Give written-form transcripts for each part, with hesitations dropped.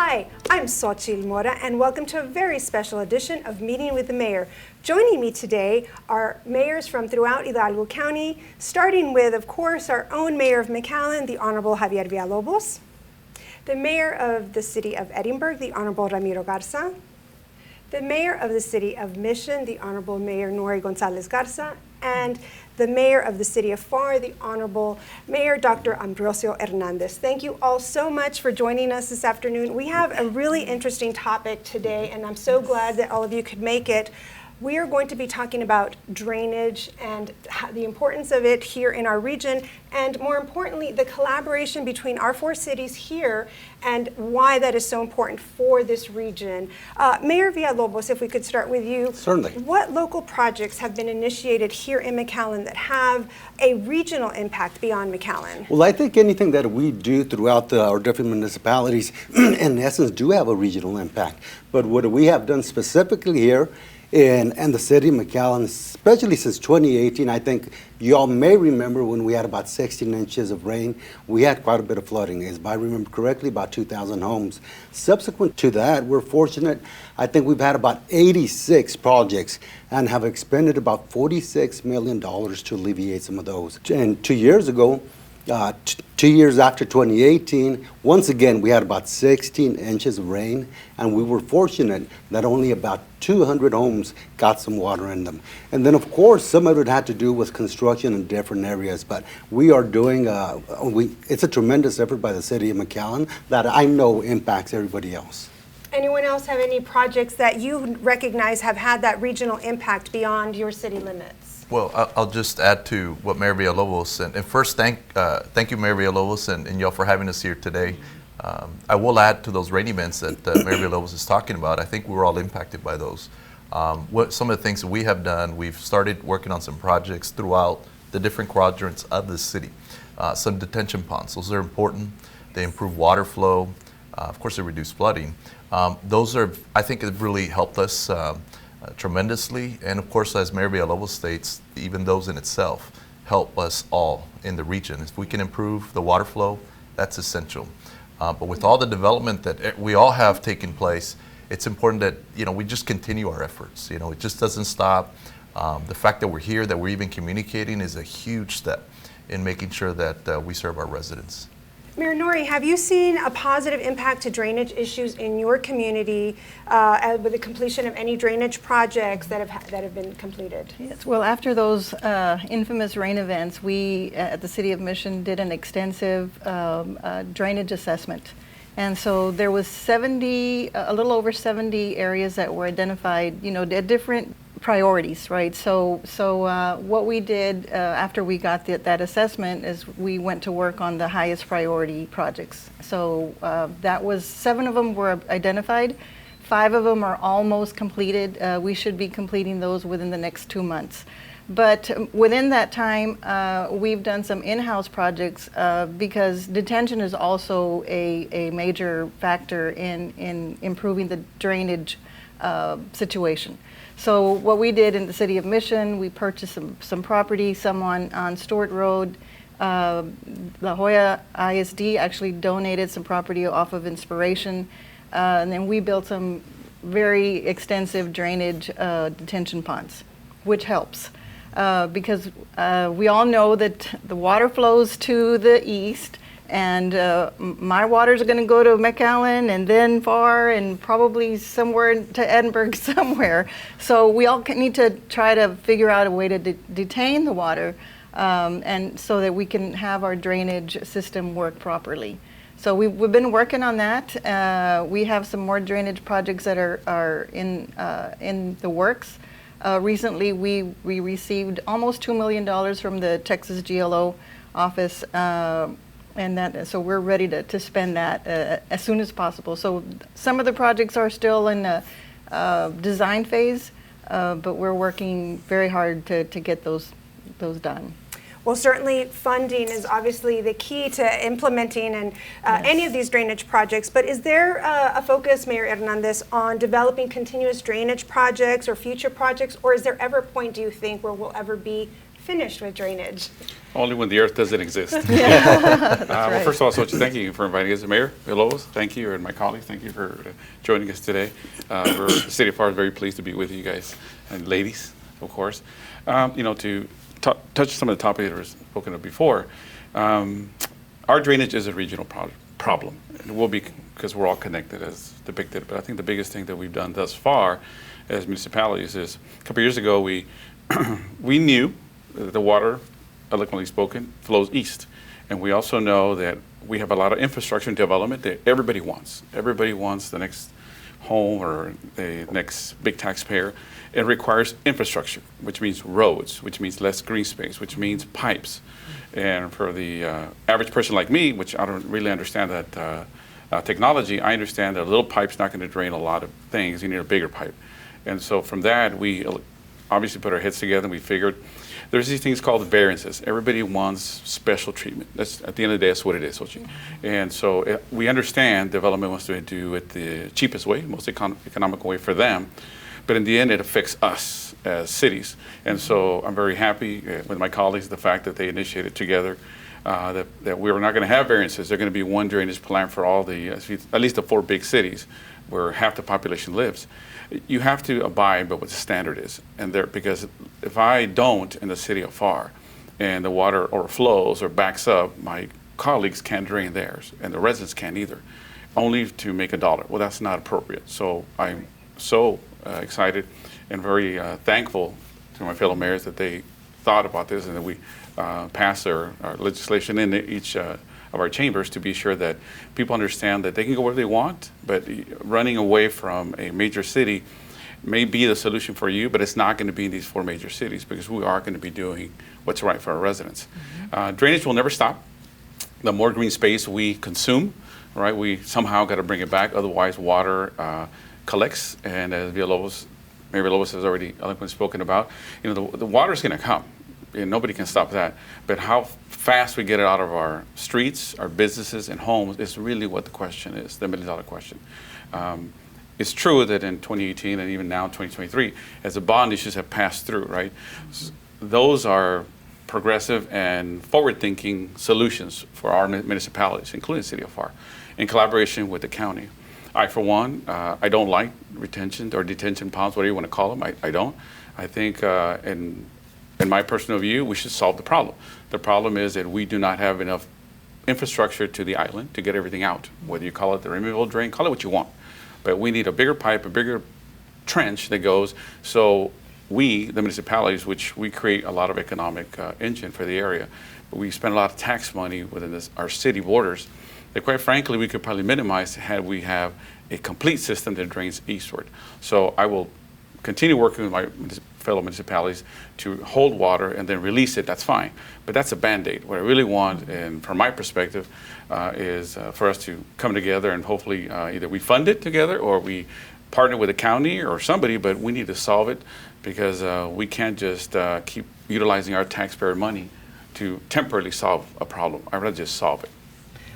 Hi, I'm XOCHITL MORA, and welcome to a very special edition of Meeting with the Mayor. Joining me today are mayors from throughout Hidalgo County, starting with, of course, our own Mayor of McAllen, the Honorable Javier Villalobos, the Mayor of the City of Edinburg, the Honorable Ramiro Garza, the Mayor of the City of Mission, the Honorable Mayor Norie Gonzalez-Garza, and the Mayor of the City of Pharr, the Honorable Mayor Dr. Ambrosio Hernandez. Thank you all so much for joining us this afternoon. We have a really interesting topic today, and I'm so glad that all of you could make it. We are going to be talking about drainage and the importance of it here in our region, and more importantly, the collaboration between our four cities here and why that is so important for this region. Mayor Villalobos, if we could start with you. Certainly. What local projects have been initiated here in McAllen that have a regional impact beyond McAllen? Well, I think anything that we do throughout our different municipalities, in essence, do have a regional impact. But what we have done specifically here in the city of McAllen, especially since 2018, I think you all may remember when we had about 16 inches of rain, we had quite a bit of flooding. If I remember correctly, about 2,000 homes. Subsequent to that, we're fortunate. I think we've had about 86 projects and have expended about $46 million to alleviate some of those. And 2 years ago, 2 years after 2018, once again, we had about 16 inches of rain, and we were fortunate that only about 200 homes got some water in them. And then, of course, some of it had to do with construction in different areas, but we are doing, it's a tremendous effort by the city of McAllen that I know impacts everybody else. Anyone else have any projects that you recognize have had that regional impact beyond your city limits? Well, I'll just add to what Mayor Villalobos, and first thank you, Mayor Villalobos, and y'all for having us here today. I will add to those rain events that Mayor Villalobos is talking about. I think we were all impacted by those. Some of the things that we have done, we've started working on some projects throughout the different quadrants of the city. Some detention ponds, those are important. They improve water flow. Of course, they reduce flooding. Those are, I think, have really helped us tremendously, and of course, as Mayor Villalobos states, even those in itself help us all in the region. If we can improve the water flow, that's essential. But with all the development that we all have taken place, it's important that we just continue our efforts. It just doesn't stop. The fact that we're here, that we're even communicating, is a huge step in making sure that we serve our residents. Mayor Norie, have you seen a positive impact to drainage issues in your community with the completion of any drainage projects that have been completed? Yes, well, after those infamous rain events, we at the City of Mission did an extensive drainage assessment. And so there was a little over 70 areas that were identified, at different priorities, right? So what we did after we got that assessment is we went to work on the highest priority projects. So that was 7 of them were identified. 5 of them are almost completed. We should be completing those within the next 2 months. But within that time, we've done some in-house projects because detention is also a major factor in improving the drainage situation. So what we did in the City of Mission, we purchased some property, some on Stewart Road. La Jolla ISD actually donated some property off of Inspiration. And then we built some very extensive drainage detention ponds, which helps. Because we all know that the water flows to the east, and my waters are going to go to McAllen and then Pharr and probably somewhere to Edinburg somewhere. So we all need to try to figure out a way to detain the water and so that we can have our drainage system work properly. So we've been working on that. We have some more drainage projects that are in the works. Recently, we received almost $2 million from the Texas GLO office. So we're ready to spend that as soon as possible. So some of the projects are still in the design phase, but we're working very hard to get those done. Well, certainly funding is obviously the key to implementing and any of these drainage projects, but is there a focus, Mayor Hernandez, on developing continuous drainage projects or future projects, or is there ever a point, do you think, where we'll ever be finished with drainage? Only when the earth doesn't exist. That's Well, right. first of all, Xochitl, thank you for inviting us. Mayor Villalobos, thank you, and my colleagues, thank you for joining us today. We're, the city of Pharr is very pleased to be with you guys, and ladies, of course. To touch some of the topics that were spoken of before, our drainage is a regional problem. It will be because we're all connected as depicted, but I think the biggest thing that we've done thus far as municipalities is, a couple years ago, we knew that the water, eloquently spoken, flows east. And we also know that we have a lot of infrastructure and development that everybody wants. Everybody wants the next home or the next big taxpayer. It requires infrastructure, which means roads, which means less green space, which means pipes. And for the average person like me, which I don't really understand that technology, I understand that a little pipe's not going to drain a lot of things. You need a bigger pipe. And so from that, we obviously put our heads together and we figured there's these things called variances. Everybody wants special treatment. That's, at the end of the day, that's what it is, Xochitl. And so we understand development wants to do it the cheapest way, most economical way for them. But in the end, it affects us as cities. And so I'm very happy with my colleagues, the fact that they initiated together that we were not going to have variances. They're going to be one drainage plan for all the, at least the 4 big cities where half the population lives. You have to abide by what the standard is. And because if I don't in the city of Pharr and the water overflows or backs up, my colleagues can't drain theirs and the residents can't either, only to make $1. Well, that's not appropriate. So I'm so excited and very thankful to my fellow mayors that they thought about this and that we passed our legislation in each of our chambers to be sure that people understand that they can go where they want, but running away from a major city may be the solution for you, but it's not going to be in these 4 major cities because we are going to be doing what's right for our residents. Drainage will never stop. The more green space we consume, right, we somehow got to bring it back. Otherwise, water collects, and as Mayor Villalobos has already eloquently spoken about, the water is going to come. And nobody can stop that. But how fast we get it out of our streets, our businesses, and homes is really what the question is, the $1 million question. It's true that in 2018 and even now in 2023, as the bond issues have passed through, right, those are progressive and forward-thinking solutions for our municipalities, including the city of Pharr, in collaboration with the county. I, for one, I don't like retention or detention ponds, whatever you want to call them. I don't. I think in my personal view, we should solve the problem. The problem is that we do not have enough infrastructure to the island to get everything out. Whether you call it the removable drain, call it what you want. But we need a bigger pipe, a bigger trench that goes so we, the municipalities, which we create a lot of economic engine for the area, but we spend a lot of tax money within our city borders that quite frankly we could probably minimize had we have a complete system that drains eastward. So I will continue working with my fellow municipalities to hold water and then release it. That's fine, but that's a Band-Aid. What I really want, and from my perspective, is for us to come together and hopefully either we fund it together or we partner with the county or somebody, but we need to solve it because we can't just keep utilizing our taxpayer money to temporarily solve a problem. I'd rather just solve it.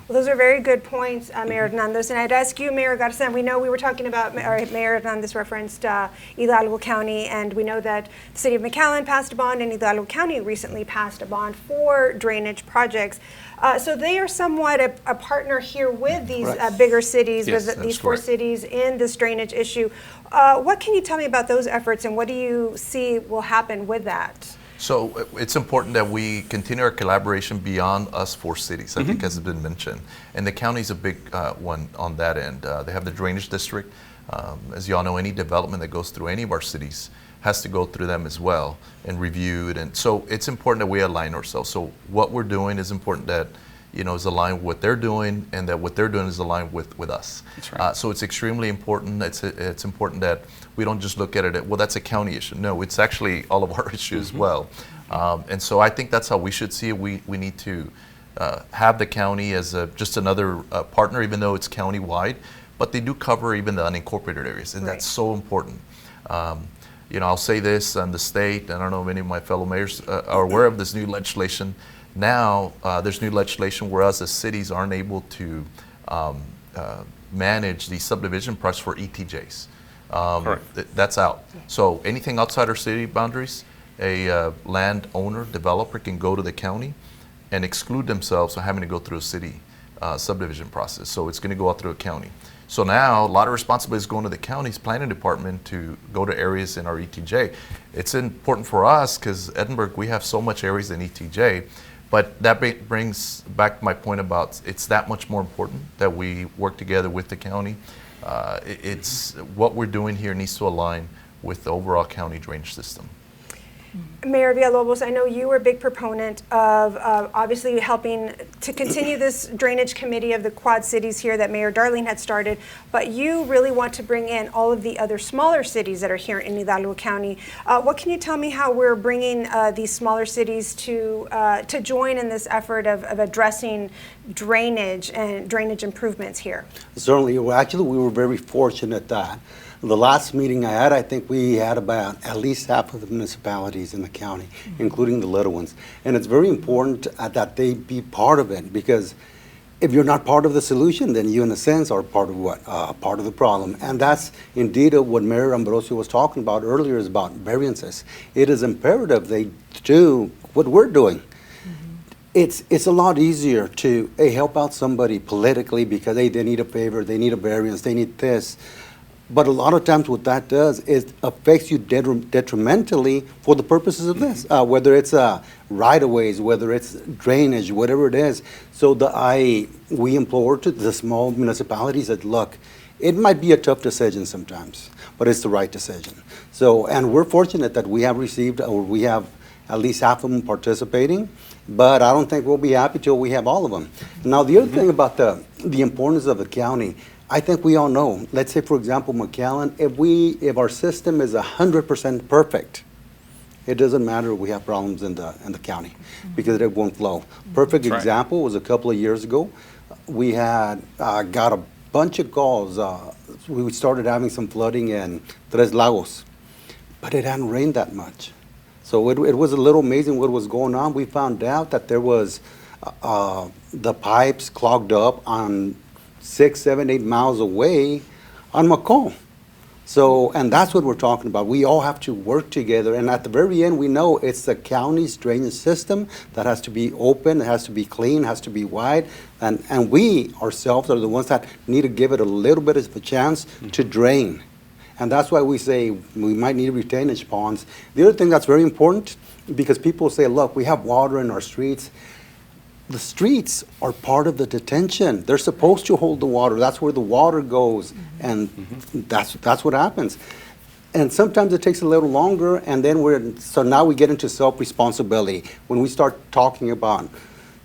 Well, those are very good points, Mayor Hernandez. And I'd ask you, Mayor Garza, we know we were talking about, Mayor Hernandez referenced Hidalgo County, and we know that the city of McAllen passed a bond and Hidalgo County recently passed a bond for drainage projects. So they are somewhat a partner here with these bigger cities, Yes, with these that's 4 correct. cities in this drainage issue. What can you tell me about those efforts and what do you see will happen with that? So it's important that we continue our collaboration beyond us 4 cities, I think, as has been mentioned. And the county's a big one on that end. They have the drainage district. As you all know, any development that goes through any of our cities has to go through them as well and reviewed. And so it's important that we align ourselves. So what we're doing is important that is aligned with what they're doing and that what they're doing is aligned with us. That's right. So it's extremely important. It's important that we don't just look at it, well, that's a county issue. No, it's actually all of our issue as well. And so I think that's how we should see it. We need to have the county as just another partner, even though it's county-wide, but they do cover even the unincorporated areas, and that's so important. I'll say this on the state, and I don't know if any of my fellow mayors are aware of this new legislation. Now, there's new legislation where us as cities aren't able to manage the subdivision process for ETJs. That's out. So anything outside our city boundaries, a landowner, developer can go to the county and exclude themselves from having to go through a city subdivision process. So it's going to go out through a county. So now a lot of responsibility is going to the county's planning department to go to areas in our ETJ. It's important for us because Edinburg, we have so much areas in ETJ, but that brings back my point about it's that much more important that we work together with the county. It's what we're doing here needs to align with the overall county drainage system. Mayor Villalobos, I know you were a big proponent of obviously helping to continue this drainage committee of the Quad Cities here that Mayor Darling had started, but you really want to bring in all of the other smaller cities that are here in Hidalgo County. What can you tell me how we're bringing these smaller cities to join in this effort of addressing drainage and drainage improvements here? Certainly. Well, actually, we were very fortunate that the last meeting I had, I think we had about at least half of the municipalities in the county, including the little ones. And it's very important that they be part of it, because if you're not part of the solution, then you, in a sense, are part of what? Part of the problem. And that's indeed what Mayor Ambrosio was talking about earlier, is about variances. It is imperative they do what we're doing. It's a lot easier to help out somebody politically because they need a favor, they need a variance, they need this. But a lot of times what that does is affects you detrimentally for the purposes of this, whether it's right-of-ways, whether it's drainage, whatever it is. So we implore to the small municipalities that, look, it might be a tough decision sometimes, but it's the right decision. So, and we're fortunate that we have received, or we have at least half of them participating, but I don't think we'll be happy till we have all of them. Now, the other thing about the importance of the county, I think we all know. Let's say, for example, McAllen, if our system is 100% perfect, it doesn't matter if we have problems in the county because it won't flow. Perfect example was a couple of years ago. We had got a bunch of calls. We started having some flooding in Tres Lagos, but it hadn't rained that much. So it was a little amazing what was going on. We found out that there was the pipes clogged up on 6, 7, 8 miles away on McCall. So, and that's what we're talking about. We all have to work together. And at the very end, we know it's the county's drainage system that has to be open, it has to be clean, has to be wide. And we ourselves are the ones that need to give it a little bit of a chance to drain. And that's why we say we might need retainage ponds. The other thing that's very important, because people say, look, we have water in our streets. The streets are part of the detention. They're supposed to hold the water. That's where the water goes, and that's what happens. And sometimes it takes a little longer, and then so now we get into self-responsibility. When we start talking about,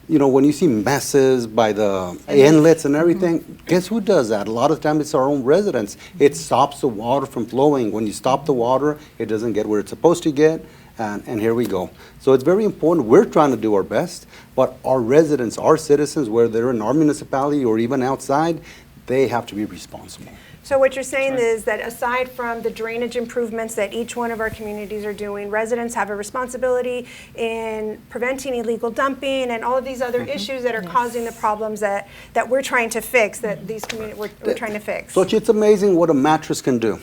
when you see messes by the inlets and everything, guess who does that? A lot of times it's our own residents. It stops the water from flowing. When you stop the water, it doesn't get where it's supposed to get. And here we go. So it's very important. We're trying to do our best, but our residents, our citizens, whether they're in our municipality or even outside, they have to be responsible. So what you're saying is that aside from the drainage improvements that each one of our communities are doing, residents have a responsibility in preventing illegal dumping and all of these other issues that are causing the problems that we're trying to fix, that these communities we're trying to fix. So it's amazing what a mattress can do.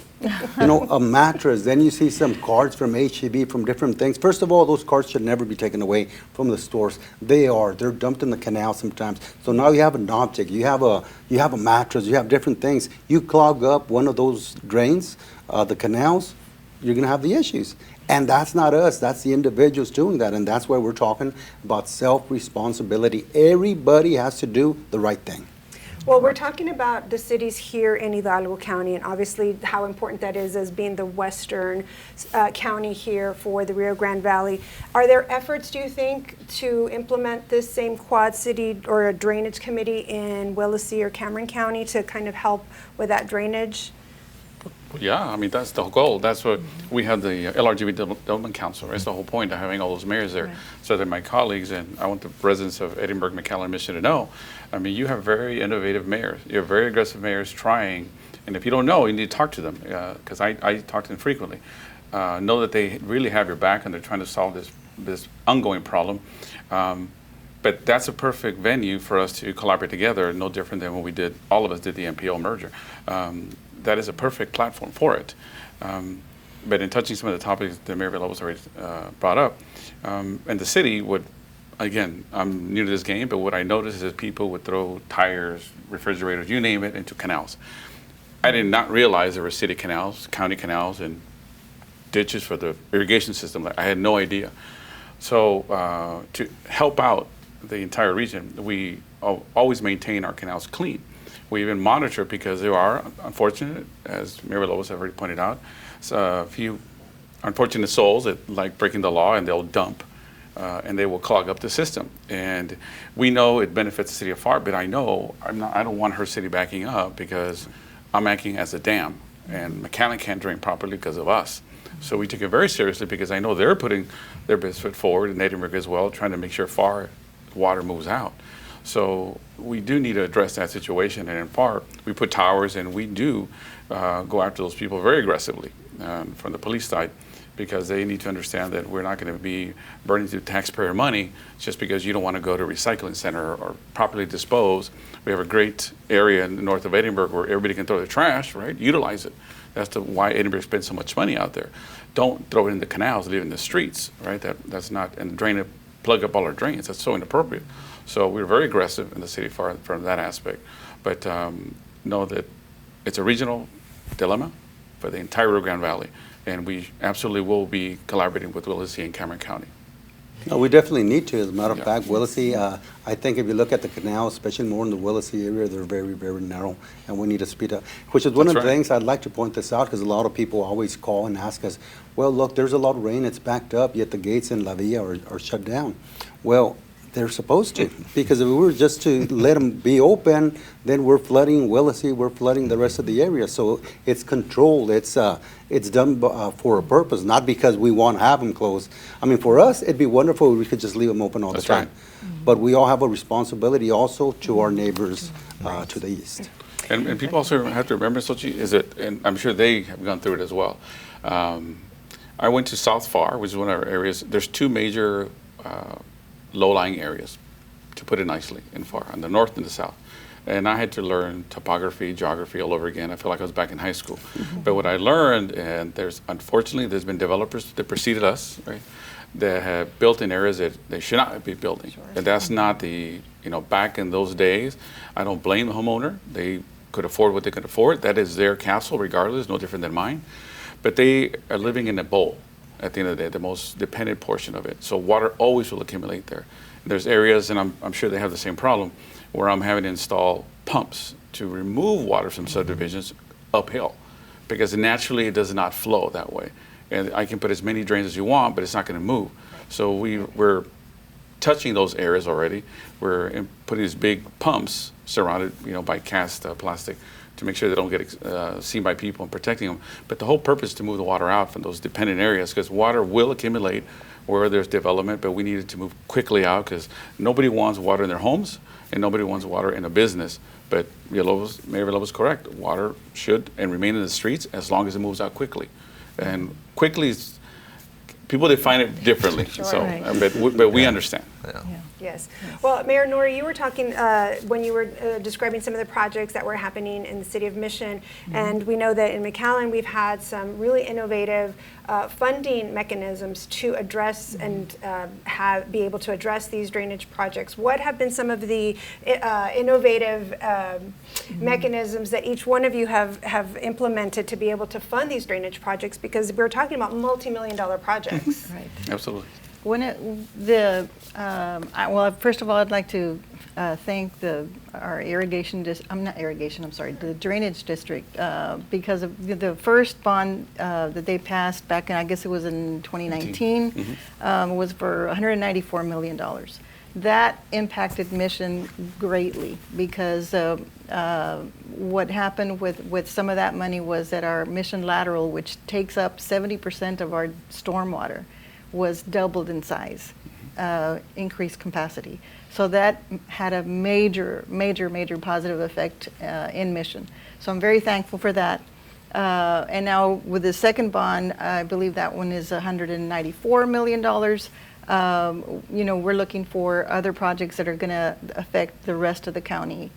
A mattress, then you see some cards from H-E-B, from different things. First of all, those cards should never be taken away from the stores. They're dumped in the canal sometimes. So now you have an object, you have a mattress, you have different things. You clog up one of those drains, the canals, you're gonna have the issues. And that's not us, that's the individuals doing that. And that's why we're talking about self-responsibility. Everybody has to do the right thing. Well, we're talking about the cities here in Hidalgo County, and obviously how important that is as being the western county here for the Rio Grande Valley. Are there efforts, do you think, to implement this same quad city or a drainage committee in Willacy or Cameron County to kind of help with that drainage? Yeah, I mean, that's the goal. That's what we have the LRGB Development Council. That's the whole point of having all those mayors there. Right. So that my colleagues, and I want the residents of Edinburg, McAllen, Mission to know, I mean, you have very innovative mayors. You have very aggressive mayors trying, and if you don't know, you need to talk to them, because I talk to them frequently. Know that they really have your back and they're trying to solve this ongoing problem. But that's a perfect venue for us to collaborate together, no different than when all of us did the MPO merger. That is a perfect platform for it. But in touching some of the topics that Mayor Villalobos already brought up, and the city would, again, I'm new to this game, but what I noticed is people would throw tires, refrigerators, you name it, into canals. I did not realize there were city canals, county canals, and ditches for the irrigation system. I had no idea. So to help out the entire region, we always maintain our canals clean. We even monitor, because there are, unfortunate, as Mayor Villalobos have already pointed out, a few unfortunate souls that like breaking the law, and they'll dump and they will clog up the system. And we know it benefits the city of Pharr, but I know I don't want her city backing up, because I'm acting as a dam, and McAllen can't drain properly because of us. So we took it very seriously, because I know they're putting their best foot forward, and Edinburg as well, trying to make sure Pharr water moves out. So we do need to address that situation, and in Pharr, we put towers, and we do go after those people very aggressively from the police side, because they need to understand that we're not going to be burning through taxpayer money just because you don't want to go to a recycling center or properly dispose. We have a great area in the north of Edinburg where everybody can throw their trash, right? Utilize it. That's why Edinburg spends so much money out there. Don't throw it in the canals, leave it in the streets, right? That's not, and drain it, plug up all our drains. That's so inappropriate. So we're very aggressive in the city from that aspect. But know that it's a regional dilemma for the entire Rio Grande Valley. And we absolutely will be collaborating with Willacy and Cameron County. No, we definitely need to. As a matter of Yeah. fact, Willacy, I think if you look at the canal, especially more in the Willacy area, they're very, very narrow, and we need to speed up. Which is one That's of the right. things I'd like to point this out, because a lot of people always call and ask us, well, look, there's a lot of rain, it's backed up, yet the gates in La Villa are shut down. Well, they're supposed to, because if we were just to let them be open, then we're flooding Willacy, we're flooding the rest of the area. So it's controlled, it's done for a purpose, not because we want to have them closed. I mean, for us, it'd be wonderful if we could just leave them open all That's the time. right. But we all have a responsibility also to our neighbors to the east. And people also have to remember, Xochitl, is that, and I'm sure they have gone through it as well. I went to South Pharr, which is one of our areas. There's two major low-lying areas, to put it nicely, in Pharr, on the north and the south. And I had to learn topography, geography all over again. I feel like I was back in high school. But what I learned, and unfortunately, there's been developers that preceded us, right, that have built in areas that they should not be building. And that's not back in those days, I don't blame the homeowner. They could afford what they could afford. That is their castle, regardless, no different than mine. But they are living in a bowl at the end of the day, the most dependent portion of it. So water always will accumulate there. There's areas, and I'm sure they have the same problem, where I'm having to install pumps to remove water from subdivisions uphill, because naturally it does not flow that way. And I can put as many drains as you want, but it's not going to move. So we're touching those areas already. We're putting these big pumps surrounded, by cast plastic, to make sure they don't get seen by people, and protecting them. But the whole purpose is to move the water out from those dependent areas, because water will accumulate where there's development, but we needed to move quickly out, because nobody wants water in their homes and nobody wants water in a business. But Mayor Villalobos is correct. Water should and remain in the streets as long as it moves out quickly. And quickly, people define it differently. Sure. So, Right. but we understand. Yeah. Yes. Well, Mayor Norie, you were talking when you were describing some of the projects that were happening in the city of Mission, and we know that in McAllen we've had some really innovative funding mechanisms to address and be able to address these drainage projects. What have been some of the innovative mechanisms that each one of you have implemented to be able to fund these drainage projects? Because we're talking about multi-million-dollar projects. Right. Absolutely. Well, first of all, I'd like to thank our the drainage district, because of the first bond that they passed back in, I guess it was in 2019, was for $194 million. That impacted Mission greatly, because what happened with some of that money was that our Mission lateral, which takes up 70% of our stormwater, was doubled in size, increased capacity. So that had a major positive effect in Mission. So I'm very thankful for that. And now with the second bond, I believe that one is $194 million. We're looking for other projects that are going to affect the rest of the county.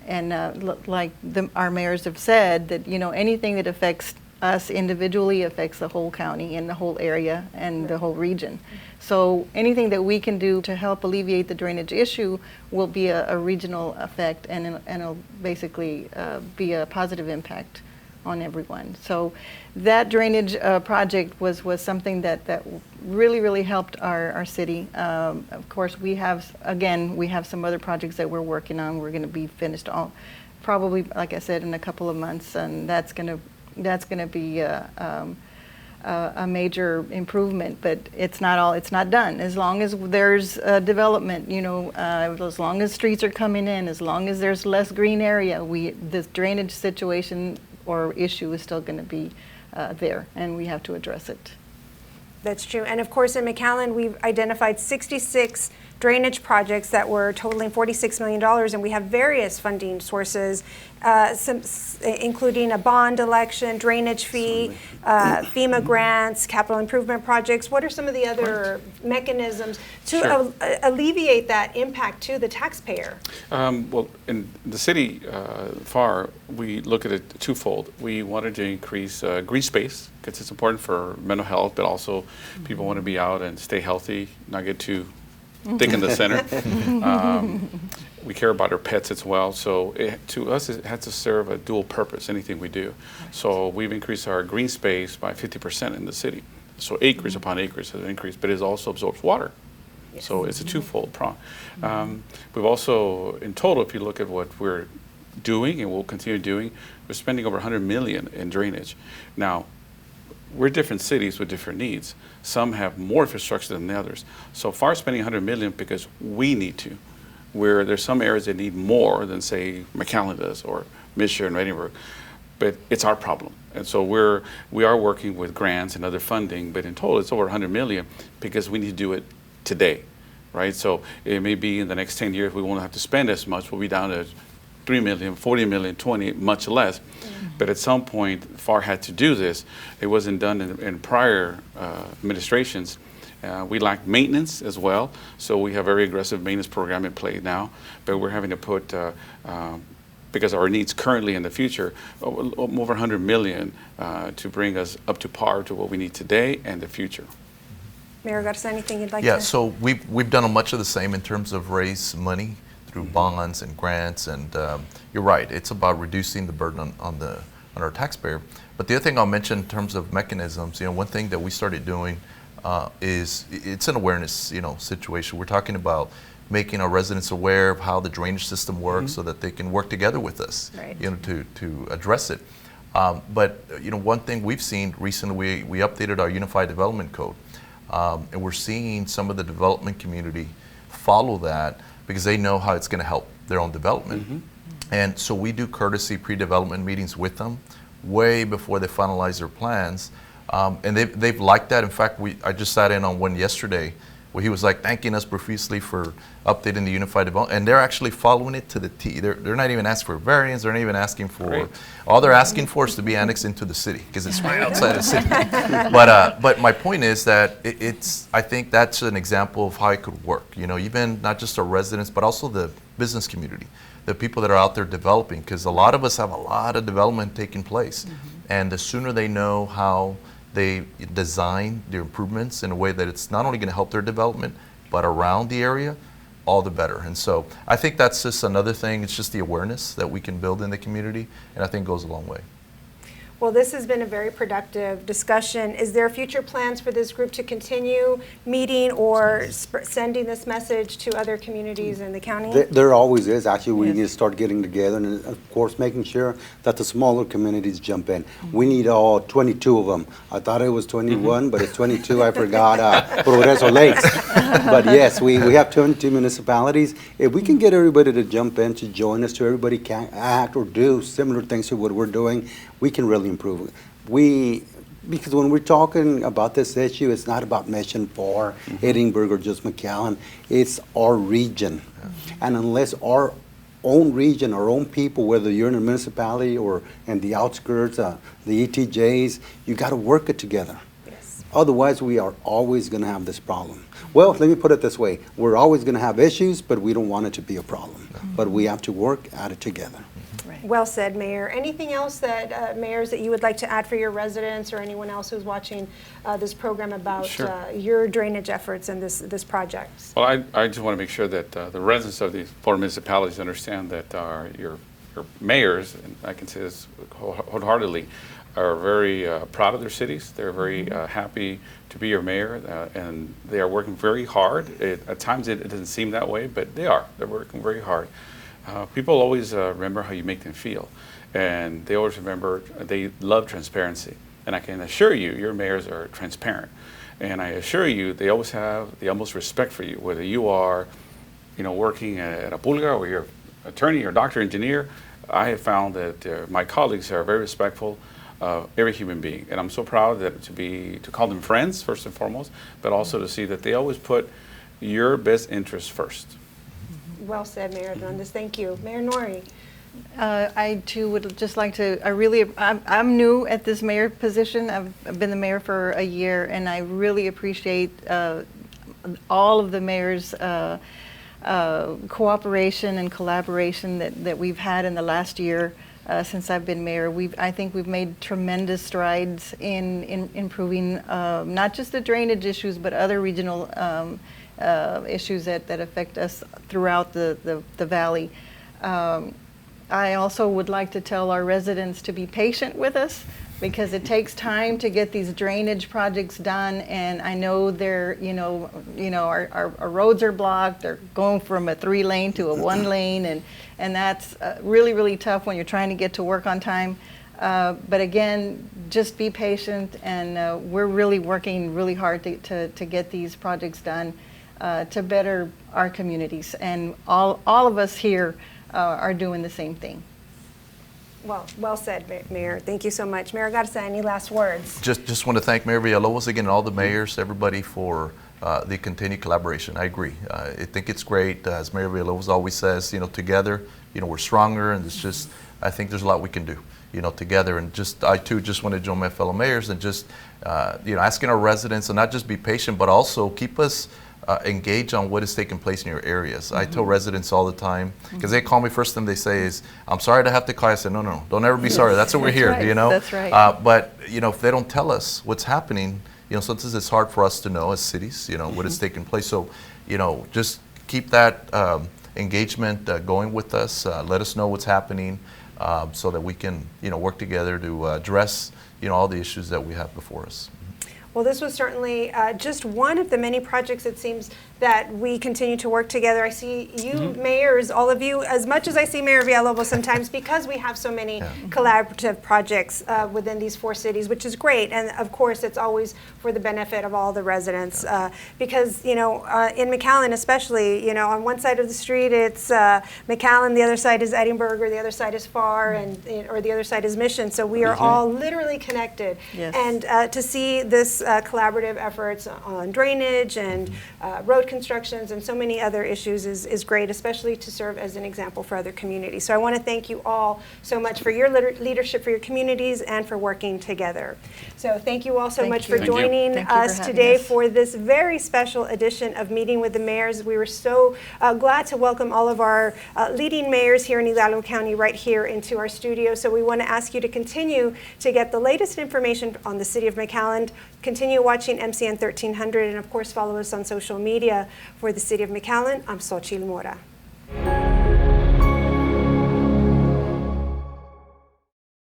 Like our mayors have said, that anything that affects us individually affects the whole county and the whole area and the whole region. So anything that we can do to help alleviate the drainage issue will be a regional effect, and it'll basically be a positive impact on everyone. So that drainage project was something that really helped our city. Of course, we have some other projects that we're working on. We're going to be finished probably, like I said, in a couple of months, and that's going to be a major improvement. But it's not done. As long as there's development, as long as streets are coming in, as long as there's less green area, this drainage situation or issue is still going to be there, and we have to address it. That's true. And of course, in McAllen, we've identified 66 drainage projects that were totaling $46 million, and we have various funding sources, including a bond election, drainage fee, FEMA grants, capital improvement projects. What are some of the other mechanisms to alleviate that impact to the taxpayer? Well, in the city, Pharr, we look at it twofold. We wanted to increase green space, because it's important for mental health, but also people want to be out and stay healthy, not get too thick in the center. We care about our pets as well. So to us, it has to serve a dual purpose, anything we do. So we've increased our green space by 50% in the city. So acres upon acres has increased, but it also absorbs water. Yes. So it's a twofold prong. We've also, in total, if you look at what we're doing and we'll continue doing, we're spending over $100 million in drainage. Now, we're different cities with different needs. Some have more infrastructure than the others. So Pharr spending $100 million because we need to. Where there's some areas that need more than, say, McAllen does, or Mission or Edinburg. But it's our problem. And so we are working with grants and other funding, but in total it's over $100 million because we need to do it today, right? So it may be in the next 10 years we won't have to spend as much. We'll be down to $3 million, $40 million, 20, much less. But at some point, Pharr had to do this. It wasn't done in prior administrations. We lack maintenance as well, so we have a very aggressive maintenance program in play now. But we're having to put, because of our needs currently in the future, over $100 million to bring us up to par to what we need today and the future. Mayor Garza, anything you'd like to? Yeah, so we've done much of the same in terms of raise money through bonds and grants, and you're right, it's about reducing the burden on our taxpayer. But the other thing I'll mention in terms of mechanisms, one thing that we started doing is it's an awareness, situation. We're talking about making our residents aware of how the drainage system works, so that they can work together with us, right, to address it. But one thing we've seen recently, we updated our Unified Development Code, and we're seeing some of the development community follow that, because they know how it's going to help their own development. And so we do courtesy pre-development meetings with them way before they finalize their plans. And they've liked that. In fact, I just sat in on one yesterday where he was thanking us profusely for updating the Unified Development, and they're actually following it to the T. They're not even asking for variance, they're not even asking for, all they're asking for is to be annexed into the city, because it's right outside the city. But my point is that I think that's an example of how it could work, even not just our residents, but also the business community, the people that are out there developing, because a lot of us have a lot of development taking place. And the sooner they know how they design their improvements in a way that it's not only going to help their development, but around the area, all the better. And so I think that's just another thing. It's just the awareness that we can build in the community, and I think goes a long way. Well, this has been a very productive discussion. Is there future plans for this group to continue meeting or sending this message to other communities in the county? There always is. Actually, we need to start getting together, and of course making sure that the smaller communities jump in. We need all 22 of them. I thought it was 21, but it's 22. I forgot Progreso Lakes. But yes, we have 22 municipalities. If we can get everybody to jump in, to join us, so everybody can act or do similar things to what we're doing, we can really improve it. Because when we're talking about this issue, it's not about Mission, Pharr, Edinburg, or just McAllen. It's our region. And unless our own region, our own people, whether you're in a municipality or in the outskirts, the ETJs, you got to work it together. Yes. Otherwise, we are always going to have this problem. Well, let me put it this way. We're always going to have issues, but we don't want it to be a problem. But we have to work at it together. Right. Well said, Mayor. Anything else that, mayors, that you would like to add for your residents or anyone else who's watching this program about Sure. your drainage efforts and this project? Well, I just want to make sure that the residents of these 4 municipalities understand that your mayors, and I can say this wholeheartedly, are very proud of their cities. They're very happy to be your mayor, and they are working very hard. At times it doesn't seem that way, but they are. They're working very hard. People always remember how you make them feel, and they always remember they love transparency. And I can assure you, your mayors are transparent. And I assure you, they always have the utmost respect for you, whether you are, working at a pulga or you're attorney or doctor, engineer. I have found that my colleagues are very respectful of every human being, and I'm so proud that to call them friends first and foremost, but also to see that they always put your best interests first. Well said, Mayor Hernandez. Thank you. Mayor Norie. I too would just like to, I'm new at this mayor position. I've been the mayor for a year, and I really appreciate all of the mayor's cooperation and collaboration that we've had in the last year since I've been mayor. I think we've made tremendous strides in improving not just the drainage issues, but other regional issues that affect us throughout the valley. I also would like to tell our residents to be patient with us, because it takes time to get these drainage projects done, and I know they're, our roads are blocked. They're going from a 3-lane to a 1-lane, and that's really, really tough when you're trying to get to work on time. But again, just be patient, and we're really working really hard to get these projects done to better our communities, and all of us here are doing the same thing. Well said, Mayor. Thank you so much. Mayor Garza, any last words? Just want to thank Mayor Villalobos again and all the mayors, everybody for the continued collaboration. I agree. I think it's great. As Mayor Villalobos always says, together, we're stronger, and it's just, I think there's a lot we can do, together. And I too just want to join my fellow mayors and just, asking our residents to not just be patient, but also keep us engage on what is taking place in your areas. I tell residents all the time, because they call me, first thing they say is, I'm sorry to have to call. I said, no, don't ever be sorry. That's why we're here, right. That's right. But, if they don't tell us what's happening, sometimes it's hard for us to know as cities, what is taking place. So, just keep that engagement going with us. Let us know what's happening so that we can, work together to address, all the issues that we have before us. Well, this was certainly just one of the many projects, it seems, that we continue to work together. I see you mayors, all of you, as much as I see Mayor Villalobos sometimes, because we have so many collaborative projects within these 4 cities, which is great. And of course, it's always for the benefit of all the residents. Because, in McAllen especially, on one side of the street, it's McAllen, the other side is Edinburg, or the other side is Pharr, or the other side is Mission. So we are all literally connected. Yes. And to see this collaborative efforts on drainage and road constructions and so many other issues is great, especially to serve as an example for other communities. So I want to thank you all so much for your leadership for your communities and for working together. So thank you all so much for joining us today for this very special edition of Meeting with the Mayors. We were so glad to welcome all of our leading mayors here in Hidalgo County right here into our studio. So we want to ask you to continue to get the latest information on the City of McAllen. Continue watching MCN 1300, and of course follow us on social media. For the City of McAllen, I'm XOCHITL Mora.